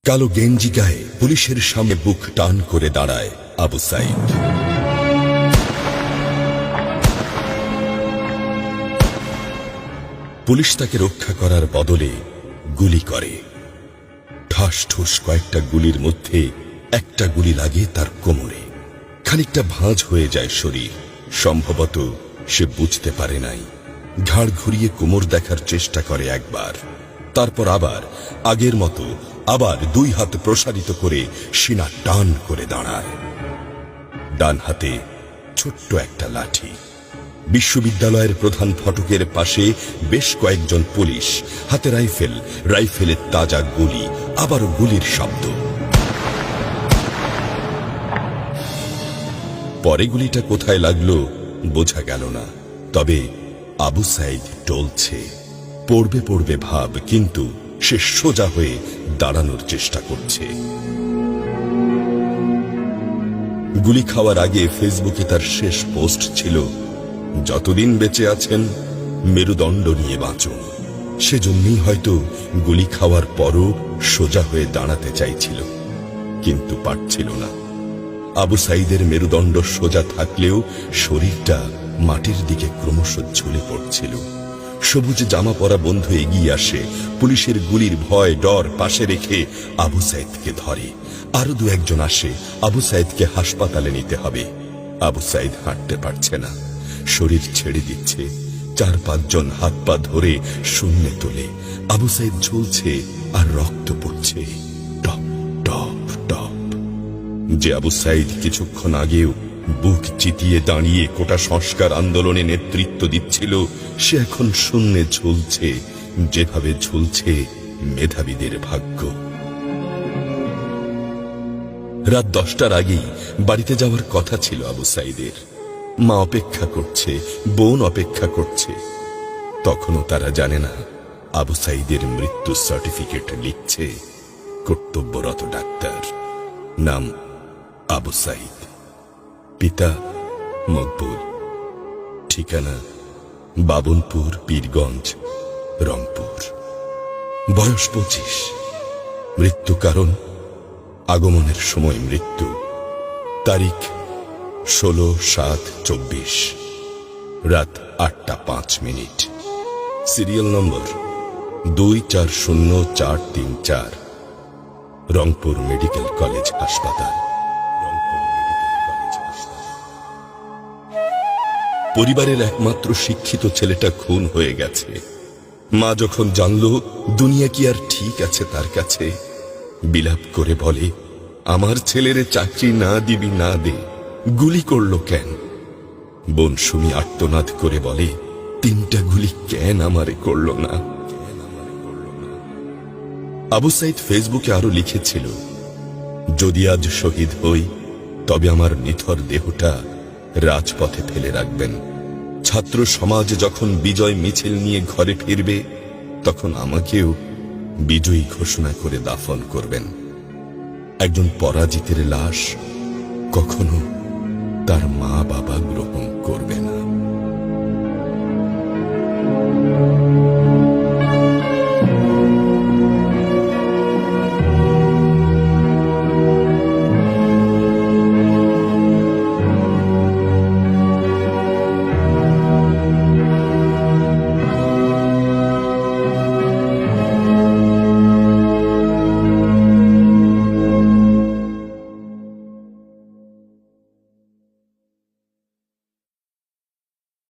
কালো গেঞ্জি গায়ে পুলিশের সামনে বুক টান করে দাঁড়ায় আবু সাইদ। পুলিশ তাকে রক্ষা করার বদলে গুলি করে। ঠাস ঠুস কয়েকটা গুলির মধ্যে একটা গুলি লাগে তার কোমরে। খানিকটা ভাঁজ হয়ে যায় শরীর। সম্ভবত সে বুঝতে পারে নাই। ঘাড় ঘুরিয়ে কোমর দেখার চেষ্টা করে একবার, তারপর আবার আগের মতো আবার দুই হাত প্রসারিত করে সিনা টান করে দাঁড়ায়। ডান হাতে ছোট্ট একটা লাঠি। বিশ্ববিদ্যালয়ের প্রধান ফটকের পাশে বেশ কয়েকজন পুলিশ, হাতে রাইফেল, রাইফেলের তাজা গুলি, আবারও গুলির শব্দ। পরে গুলিটা কোথায় লাগলো বোঝা গেল না। তবে আবু সাইদ টলছে। পড়বে পড়বে ভাব, কিন্তু সে সোজা হয়ে দাঁড়ানোর চেষ্টা করছে। গুলি খাওয়ার আগে ফেসবুকে তার শেষ পোস্ট ছিল, যতদিন বেঁচে আছেন মেরুদণ্ড নিয়ে বাঁচুন। সেজন্যই হয়তো গুলি খাওয়ার পরও সোজা হয়ে দাঁড়াতে চাইছিল, কিন্তু পারছিল না। আবু সাইদের মেরুদণ্ড সোজা থাকলেও শরীরটা মাটির দিকে ক্রমশ ঝুলে পড়ছিল। সবুজ জামা পরা বন্ধু এগিয়ে আসে, পুলিশের গুলির ভয় ডর পাশে রেখে আবু সাইদকে ধরে। আরো দু একজন আসে, আবু সাইদকে হাসপাতালে নিতে হবে। আবু সাইদ হাঁটতে পারছে না, শরীর ছেড়ে দিচ্ছে। 4-5 জন হাত পা ধরে শূন্যে তোলে। আবু সাইদ ঝুলছে আর রক্ত পড়ছে টপ টপ টপ। যে আবু সাইদ কিছুক্ষণ আগেও বুক চিতিয়ে দাঁড়িয়ে কোটা সংস্কার আন্দোলনে নেতৃত্ব দিচ্ছিল, সে এখন শূন্যে ঝুলছে, যেভাবে ঝুলছে মেধাবীদের ভাগ্য। রাত 10টার আগেই বাড়িতে যাওয়ার কথা ছিল আবু সাইদের। মা অপেক্ষা করছে, বোন অপেক্ষা করছে। তখনও তারা জানে না আবু সাইদের মৃত্যু সার্টিফিকেট লিখছে কর্তব্যরত ডাক্তার। নাম আবু সাইদ, পিতা মকবুল, ঠিকানা বাবনপুর, পীরগঞ্জ, রংপুর। বয়স 25। মৃত্যু কারণ আগমনের সময় মৃত্যু। তারিখ 16/7/24, রাত 8টা 5 minute. Serial number 240434, Rangpur medical college হাসপাতাল। পরিবারের একমাত্র শিক্ষিত ছেলেটা খুন হয়ে গেছে। মা যখন জানল দুনিয়া কি আর ঠিক আছে তার কাছে, বিলাপ করে বলে, আমার ছেলেরে চাকরি না দিবি না দে, গুলি করলো কেন? বোন সুমি আর্তনাদ করে বলে, 3টা গুলি কেন আমারে করলো না? আবু সাইদ ফেসবুকে আরো লিখেছিল, যদি আজ শহীদ হই তবে আমার নিথর দেহটা রাজপথে ফেলে রাখবেন। ছাত্র সমাজ যখন বিজয় মিছিল নিয়ে ঘরে ফিরবে, তখন আমাকেও বিজয়ী ঘোষণা করে দাফন করবেন। একজন পরাজিতের লাশ কখনো তার মা বাবা গ্রহণ করবে না।